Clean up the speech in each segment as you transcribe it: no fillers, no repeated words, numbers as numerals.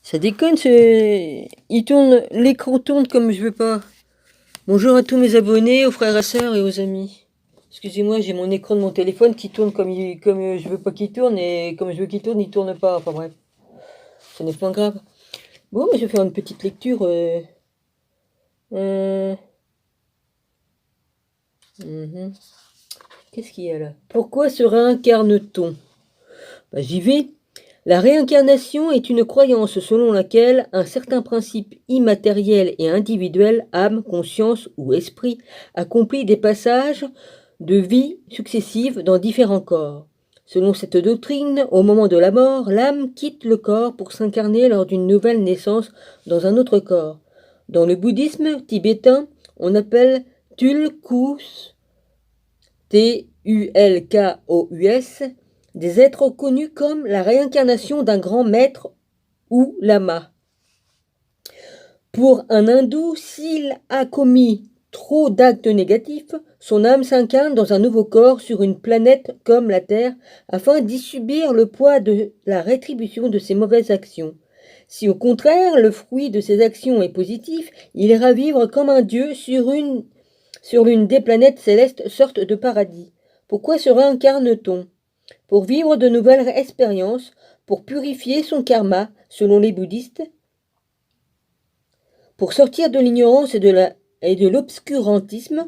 Ça déconne, l'écran tourne comme je veux pas. Bonjour à tous mes abonnés, aux frères et sœurs et aux amis. Excusez-moi, j'ai mon écran de mon téléphone qui tourne comme je veux pas qu'il tourne et comme je veux qu'il tourne, il tourne pas. Enfin bref, ce n'est pas grave. Bon, mais je vais faire une petite lecture. Euh, mhm. Qu'est-ce qu'il y a là? Pourquoi se réincarne-t-on? J'y vais. La réincarnation est une croyance selon laquelle un certain principe immatériel et individuel, âme, conscience ou esprit, accomplit des passages de vie successives dans différents corps. Selon cette doctrine, au moment de la mort, l'âme quitte le corps pour s'incarner lors d'une nouvelle naissance dans un autre corps. Dans le bouddhisme tibétain, on appelle Tulkus, Tulkus, des êtres connus comme la réincarnation d'un grand maître ou lama. Pour un hindou, s'il a commis trop d'actes négatifs, son âme s'incarne dans un nouveau corps sur une planète comme la Terre afin d'y subir le poids de la rétribution de ses mauvaises actions. Si au contraire le fruit de ses actions est positif, il ira vivre comme un dieu sur l'une des planètes célestes, sorte de paradis. Pourquoi se réincarne-t-on? Pour vivre de nouvelles expériences, pour purifier son karma, selon les bouddhistes, pour sortir de l'ignorance et de l'obscurantisme,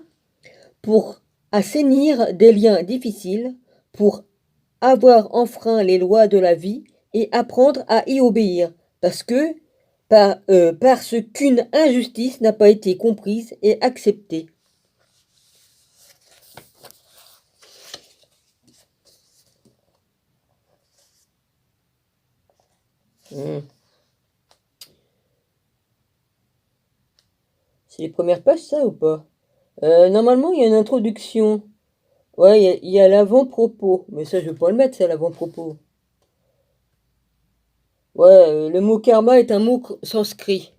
pour assainir des liens difficiles, pour avoir enfreint les lois de la vie et apprendre à y obéir, parce qu'une injustice n'a pas été comprise et acceptée. C'est les premières pages, ça, ou pas? Normalement, il y a une introduction. Ouais, il y a l'avant-propos. Mais ça, je vais pas le mettre, ça, l'avant-propos. Ouais, le mot karma est un mot sanskrit.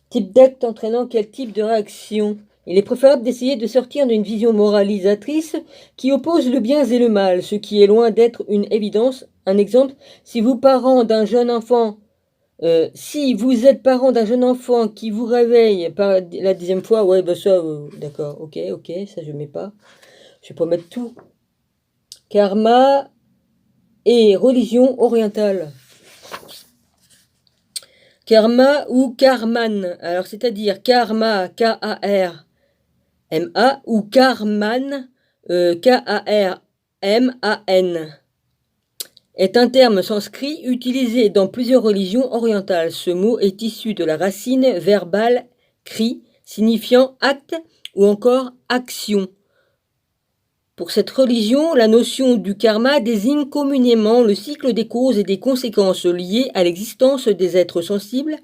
Type d'acte entraînant quel type de réaction? Il est préférable d'essayer de sortir d'une vision moralisatrice qui oppose le bien et le mal, ce qui est loin d'être une évidence. Un exemple, si vous êtes parent d'un jeune enfant qui vous réveille par la 10e fois, ouais, bah ça, d'accord, ok, ça je mets pas. Je vais pas mettre tout. Karma et religion orientale. Karma ou karman, alors c'est-à-dire karma, K-A-R-M-A, ou karman, K-A-R-M-A-N, est un terme sanskrit utilisé dans plusieurs religions orientales. Ce mot est issu de la racine verbale kri, signifiant acte ou encore action. Pour cette religion, la notion du karma désigne communément le cycle des causes et des conséquences liées à l'existence des êtres sensibles.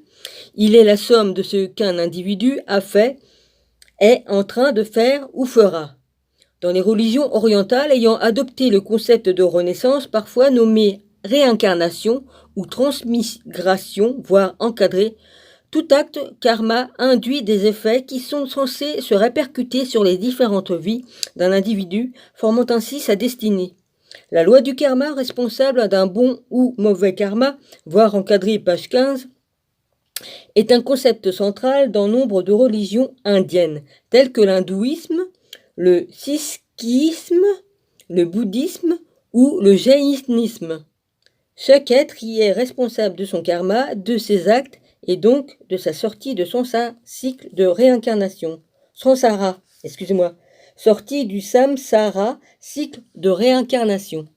Il est la somme de ce qu'un individu a fait, est en train de faire ou fera. Dans les religions orientales ayant adopté le concept de renaissance, parfois nommé réincarnation ou transmigration, voire encadré, tout acte karma induit des effets qui sont censés se répercuter sur les différentes vies d'un individu, formant ainsi sa destinée. La loi du karma, responsable d'un bon ou mauvais karma, voire encadré page 15, est un concept central dans nombre de religions indiennes, telles que l'hindouisme, le sikhisme, le bouddhisme ou le jaïnisme. Chaque être y est responsable de son karma, de ses actes et donc de sa sortie de son cycle de réincarnation. Samsara, sortie du samsara, cycle de réincarnation.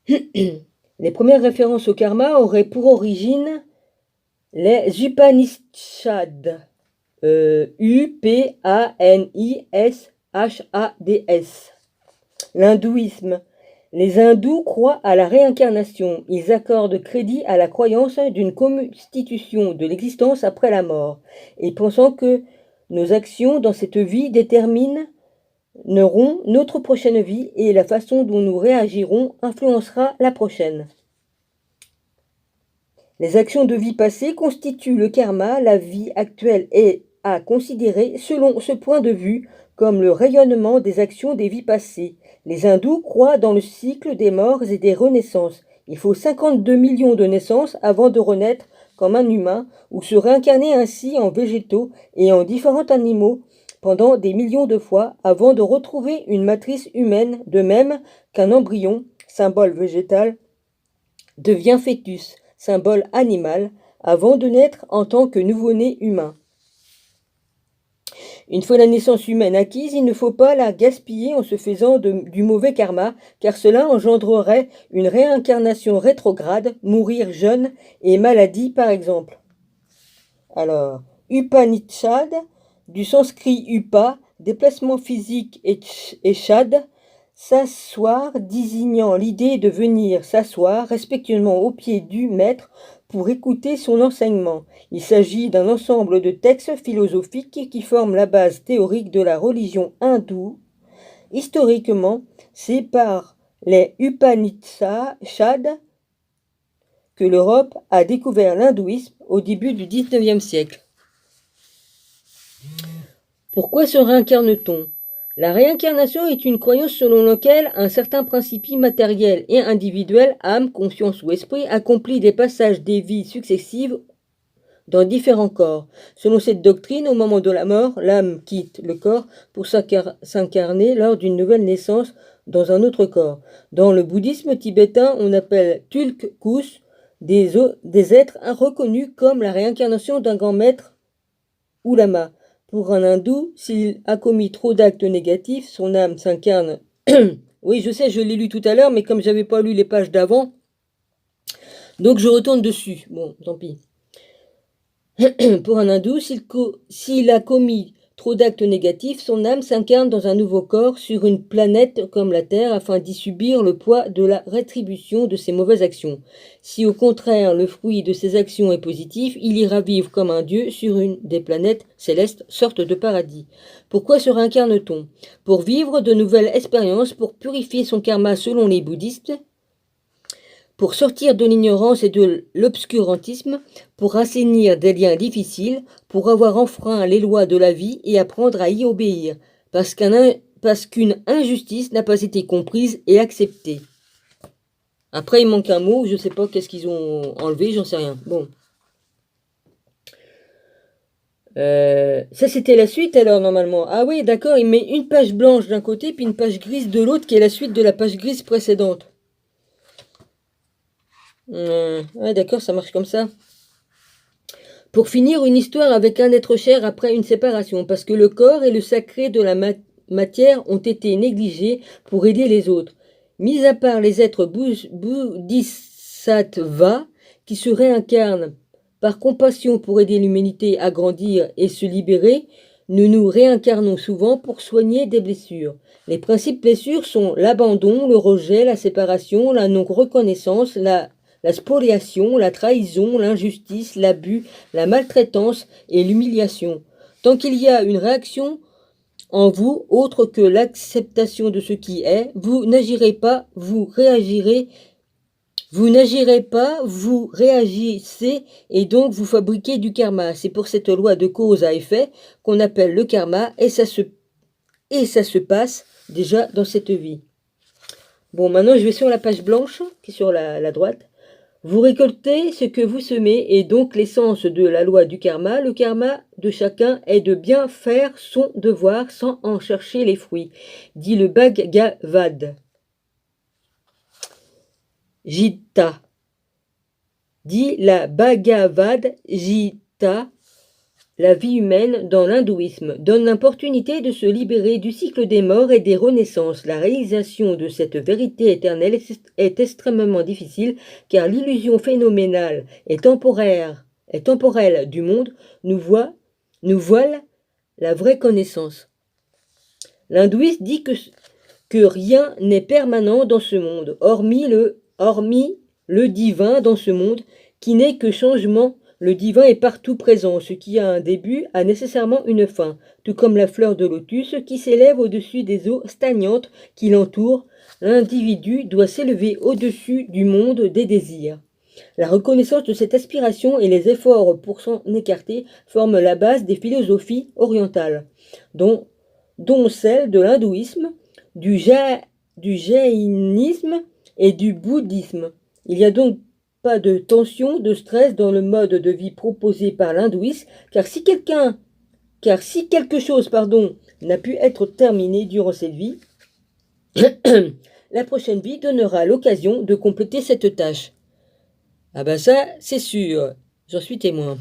Les premières références au karma auraient pour origine les Upanishads, U-P-A-N-I-S-H-A-D-S. L'hindouisme. Les hindous croient à la réincarnation. Ils accordent crédit à la croyance d'une constitution de l'existence après la mort, et pensant que nos actions dans cette vie détermineront notre prochaine vie et la façon dont nous réagirons influencera la prochaine. Les actions de vie passée constituent le karma. La vie actuelle est à considérer, selon ce point de vue, comme le rayonnement des actions des vies passées. Les hindous croient dans le cycle des morts et des renaissances. Il faut 52 millions de naissances avant de renaître comme un humain ou se réincarner ainsi en végétaux et en différents animaux pendant des millions de fois avant de retrouver une matrice humaine, de même qu'un embryon, symbole végétal, devient fœtus, symbole animal, avant de naître en tant que nouveau-né humain. Une fois la naissance humaine acquise, il ne faut pas la gaspiller en se faisant du mauvais karma, car cela engendrerait une réincarnation rétrograde, mourir jeune et maladie par exemple. Alors, Upanishad, du sanskrit upa, déplacement physique et shad, s'asseoir, désignant l'idée de venir s'asseoir respectueusement au pied du maître pour écouter son enseignement. Il s'agit d'un ensemble de textes philosophiques qui forment la base théorique de la religion hindoue. Historiquement, c'est par les Upanishads que l'Europe a découvert l'hindouisme au début du XIXe siècle. Pourquoi se réincarne-t-on ? La réincarnation est une croyance selon laquelle un certain principe immatériel et individuel, âme, conscience ou esprit, accomplit des passages des vies successives dans différents corps. Selon cette doctrine, au moment de la mort, l'âme quitte le corps pour s'incarner lors d'une nouvelle naissance dans un autre corps. Dans le bouddhisme tibétain, on appelle Tulkus des êtres reconnus comme la réincarnation d'un grand maître ou lama. Pour un hindou, s'il a commis trop d'actes négatifs, son âme s'incarne. Oui, je sais, je l'ai lu tout à l'heure, mais comme j'avais pas lu les pages d'avant, donc je retourne dessus. Bon, tant pis. Pour un hindou, s'il a commis trop d'actes négatifs, son âme s'incarne dans un nouveau corps sur une planète comme la Terre afin d'y subir le poids de la rétribution de ses mauvaises actions. Si au contraire le fruit de ses actions est positif, il ira vivre comme un dieu sur une des planètes célestes, sorte de paradis. Pourquoi se réincarne-t-on ? Pour vivre de nouvelles expériences, pour purifier son karma selon les bouddhistes, pour sortir de l'ignorance et de l'obscurantisme, pour assainir des liens difficiles, pour avoir enfreint les lois de la vie et apprendre à y obéir, parce qu'une injustice n'a pas été comprise et acceptée. Après, il manque un mot, je ne sais pas qu'est-ce qu'ils ont enlevé, j'en sais rien. Bon. Ça, c'était la suite, alors, normalement. Ah oui, d'accord, il met une page blanche d'un côté, puis une page grise de l'autre, qui est la suite de la page grise précédente. Ouais, d'accord, ça marche comme ça. Pour finir, une histoire avec un être cher après une séparation, parce que le corps et le sacré de la matière ont été négligés pour aider les autres. Mis à part les êtres bodhisattvas qui se réincarnent par compassion pour aider l'humanité à grandir et se libérer, nous nous réincarnons souvent pour soigner des blessures. Les principes blessures sont l'abandon, le rejet, la séparation, la non-reconnaissance, la spoliation, la trahison, l'injustice, l'abus, la maltraitance et l'humiliation. Tant qu'il y a une réaction en vous autre que l'acceptation de ce qui est, vous n'agirez pas, vous réagirez. Vous n'agirez pas, vous réagissez et donc vous fabriquez du karma. C'est pour cette loi de cause à effet qu'on appelle le karma et ça se passe déjà dans cette vie. Bon, maintenant je vais sur la page blanche qui est sur la droite. Vous récoltez ce que vous semez et donc l'essence de la loi du karma. Le karma de chacun est de bien faire son devoir sans en chercher les fruits, dit le Bhagavad Gita. Dit la Bhagavad Gita. La vie humaine dans l'hindouisme donne l'opportunité de se libérer du cycle des morts et des renaissances. La réalisation de cette vérité éternelle est extrêmement difficile car l'illusion phénoménale et temporelle du monde nous voile la vraie connaissance. L'hindouisme dit que rien n'est permanent dans ce monde, hormis le divin dans ce monde qui n'est que changement. Le divin est partout présent, ce qui a un début a nécessairement une fin, tout comme la fleur de lotus qui s'élève au-dessus des eaux stagnantes qui l'entourent. L'individu doit s'élever au-dessus du monde des désirs. La reconnaissance de cette aspiration et les efforts pour s'en écarter forment la base des philosophies orientales, dont celle de l'hindouisme, du jaïnisme et du bouddhisme. Il n'y a donc pas de tension, de stress dans le mode de vie proposé par l'hindouisme, car si quelque chose, n'a pu être terminé durant cette vie, la prochaine vie donnera l'occasion de compléter cette tâche. Ah ben ça, c'est sûr, j'en suis témoin.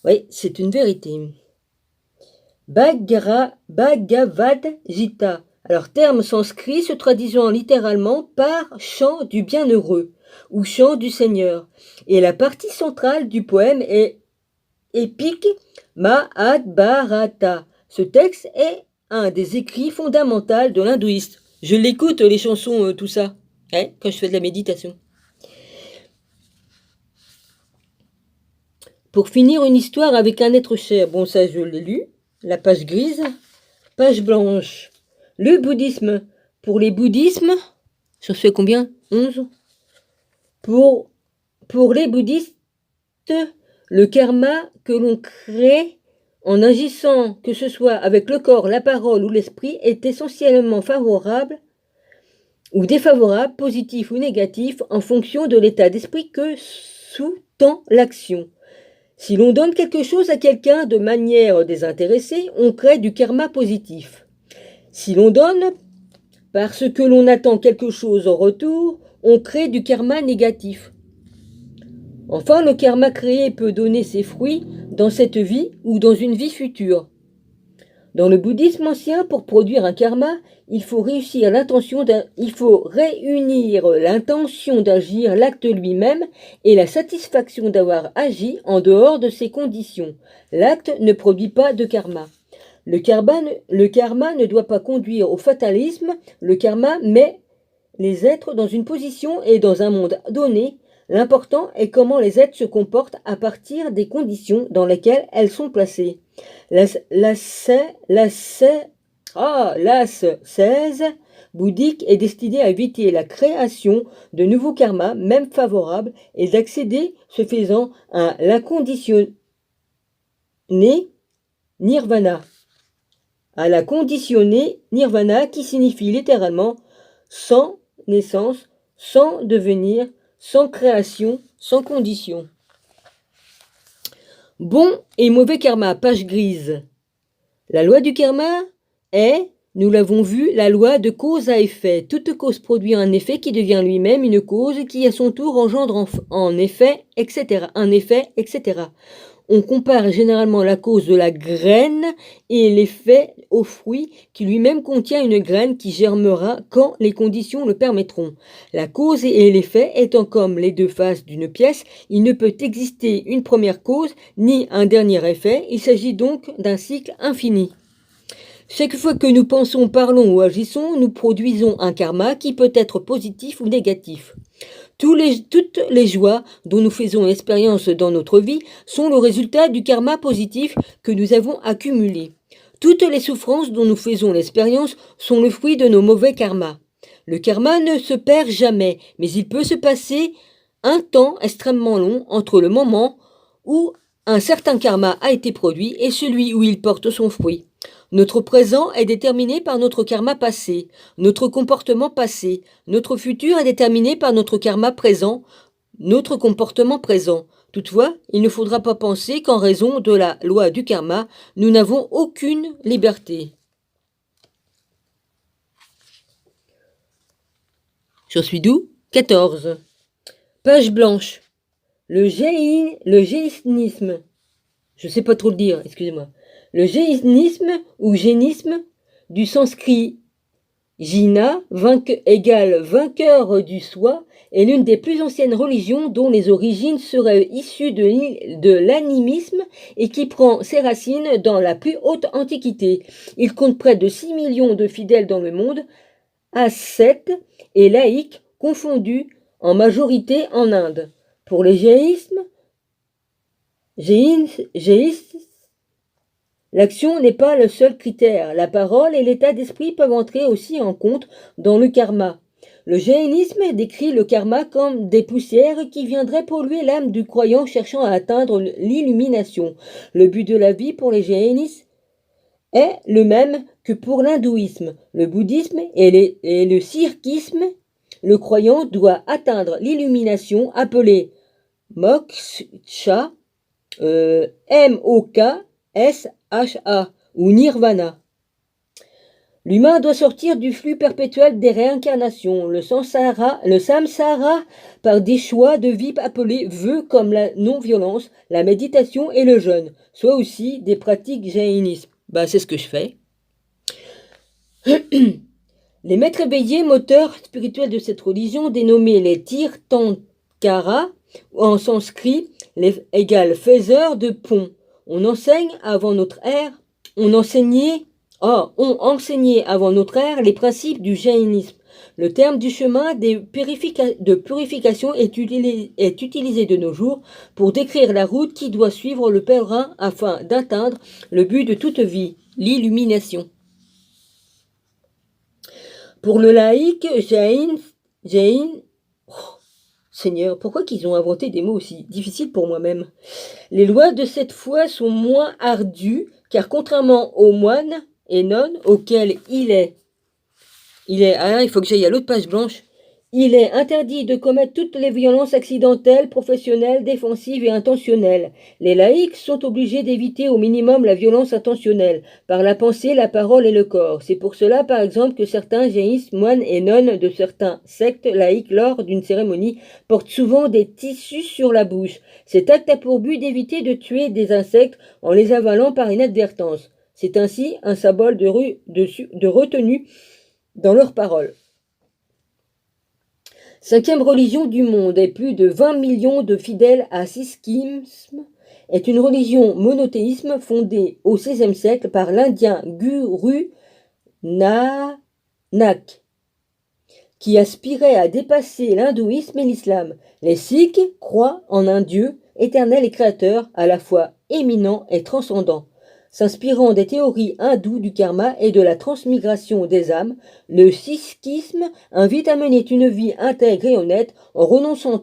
Oui, c'est une vérité. Bhagavad Gita. Alors, terme sanskrit se traduisant littéralement par chant du bienheureux ou chant du Seigneur. Et la partie centrale du poème est épique Mahabharata. Ce texte est un des écrits fondamentaux de l'hindouisme. Je l'écoute, les chansons, tout ça, quand je fais de la méditation. Pour finir une histoire avec un être cher, bon ça je l'ai lu, la page grise, page blanche. Le bouddhisme, pour les bouddhismes, j'en fais combien 11 pour les bouddhistes, le karma que l'on crée en agissant, que ce soit avec le corps, la parole ou l'esprit, est essentiellement favorable ou défavorable, positif ou négatif, en fonction de l'état d'esprit que sous-tend l'action. Si l'on donne quelque chose à quelqu'un de manière désintéressée, on crée du karma positif. Si l'on donne parce que l'on attend quelque chose en retour, on crée du karma négatif. Enfin, le karma créé peut donner ses fruits dans cette vie ou dans une vie future. Dans le bouddhisme ancien, pour produire un karma, il faut réunir l'intention d'agir l'acte lui-même et la satisfaction d'avoir agi en dehors de ces conditions. L'acte ne produit pas de karma. Le karma ne doit pas conduire au fatalisme. Le karma met les êtres dans une position et dans un monde donné. L'important est comment les êtres se comportent à partir des conditions dans lesquelles elles sont placées. L'ascèse bouddhique est destinée à éviter la création de nouveaux karmas, même favorables, et d'accéder, ce faisant, à l'inconditionné nirvana. À la conditionnée nirvana qui signifie littéralement sans naissance, sans devenir, sans création, sans condition. Bon et mauvais karma, page grise. La loi du karma est, nous l'avons vu, la loi de cause à effet. Toute cause produit un effet qui devient lui-même une cause qui à son tour engendre un effet, etc. On compare généralement la cause de la graine et l'effet au fruit qui lui-même contient une graine qui germera quand les conditions le permettront. La cause et l'effet étant comme les deux faces d'une pièce, il ne peut exister une première cause ni un dernier effet, il s'agit donc d'un cycle infini. Chaque fois que nous pensons, parlons ou agissons, nous produisons un karma qui peut être positif ou négatif. Toutes les joies dont nous faisons l'expérience dans notre vie sont le résultat du karma positif que nous avons accumulé. Toutes les souffrances dont nous faisons l'expérience sont le fruit de nos mauvais karmas. Le karma ne se perd jamais, mais il peut se passer un temps extrêmement long entre le moment où un certain karma a été produit et celui où il porte son fruit. Notre présent est déterminé par notre karma passé, notre comportement passé. Notre futur est déterminé par notre karma présent, notre comportement présent. Toutefois, il ne faudra pas penser qu'en raison de la loi du karma, nous n'avons aucune liberté. J'en suis d'où 14. Page blanche. Le jaïnisme. Je sais pas trop le dire, excusez-moi. Le jaïnisme ou génisme du sanskrit jina égale vainqueur du soi est l'une des plus anciennes religions dont les origines seraient issues de l'animisme et qui prend ses racines dans la plus haute antiquité. Il compte près de 6 millions de fidèles dans le monde, ascètes et laïcs confondus, en majorité en Inde. Pour les jaïnistes, l'action n'est pas le seul critère. La parole et l'état d'esprit peuvent entrer aussi en compte dans le karma. Le jaïnisme décrit le karma comme des poussières qui viendraient polluer l'âme du croyant cherchant à atteindre l'illumination. Le but de la vie pour les jaïnistes est le même que pour l'hindouisme, le bouddhisme et le sikhisme. le croyant doit atteindre l'illumination appelée moksha, M-O-K-S-H-A, ou nirvana. L'humain doit sortir du flux perpétuel des réincarnations, le samsara, par des choix de vie appelés vœux comme la non-violence, la méditation et le jeûne, soit aussi des pratiques jaïnisme. C'est ce que je fais. Les maîtres éveillés, moteurs spirituels de cette religion, dénommés les Tirthankara, en sanskrit, égale faiseurs de ponts. On enseigne avant notre ère, ont enseigné avant notre ère les principes du jaïnisme. Le terme du chemin de purification est utilisé de nos jours pour décrire la route qui doit suivre le pèlerin afin d'atteindre le but de toute vie, l'illumination. Pour le laïc, Seigneur, pourquoi qu'ils ont inventé des mots aussi difficiles pour moi-même? Les lois de cette foi sont moins ardues, car contrairement aux moines et nonnes auxquels il faut que j'aille à l'autre page blanche, il est interdit de commettre toutes les violences accidentelles, professionnelles, défensives et intentionnelles. Les laïcs sont obligés d'éviter au minimum la violence intentionnelle, par la pensée, la parole et le corps. C'est pour cela, par exemple, que certains jaïnistes, moines et nonnes de certains sectes laïques, lors d'une cérémonie, portent souvent des tissus sur la bouche. Cet acte a pour but d'éviter de tuer des insectes en les avalant par inadvertance. C'est ainsi un symbole de retenue dans leurs paroles. 5e religion du monde et plus de 20 millions de fidèles à sikhisme est une religion monothéisme fondée au XVIe siècle par l'Indien Guru Nanak, qui aspirait à dépasser l'hindouisme et l'islam. Les Sikhs croient en un Dieu éternel et créateur, à la fois éminent et transcendant. S'inspirant des théories hindoues du karma et de la transmigration des âmes, le sikhisme invite à mener une vie intègre et honnête en renonçant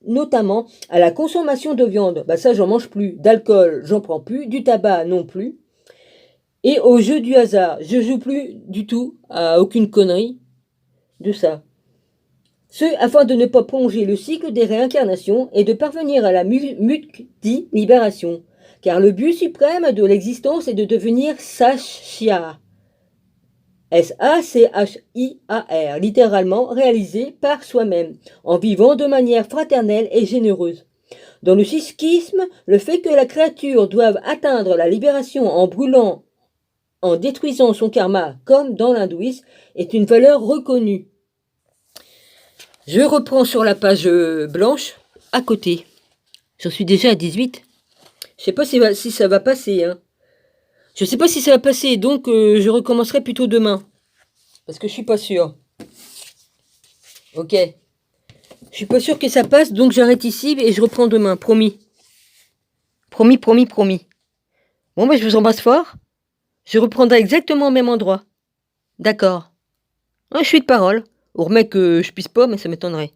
notamment à la consommation de viande. Ça, j'en mange plus. D'alcool, j'en prends plus. Du tabac, non plus. Et au jeu du hasard, je joue plus du tout à aucune connerie de ça. Ce afin de ne pas plonger le cycle des réincarnations et de parvenir à la mukti, libération. Car le but suprême de l'existence est de devenir Sachia, S-A-C-H-I-A-R, littéralement réalisé par soi-même, en vivant de manière fraternelle et généreuse. Dans le sikhisme, le fait que la créature doive atteindre la libération en brûlant, en détruisant son karma, comme dans l'hindouisme, est une valeur reconnue. Je reprends sur la page blanche, à côté. J'en suis déjà à 18. Je sais pas si ça va passer. Je sais pas si ça va passer, donc je recommencerai plutôt demain. Parce que je suis pas sûr. Ok. Je suis pas sûr que ça passe, donc j'arrête ici et je reprends demain, promis. Promis. Bon, je vous embrasse fort. Je reprendrai exactement au même endroit. D'accord. Je suis de parole. Ou remet que je puisse pas, mais ça m'étonnerait.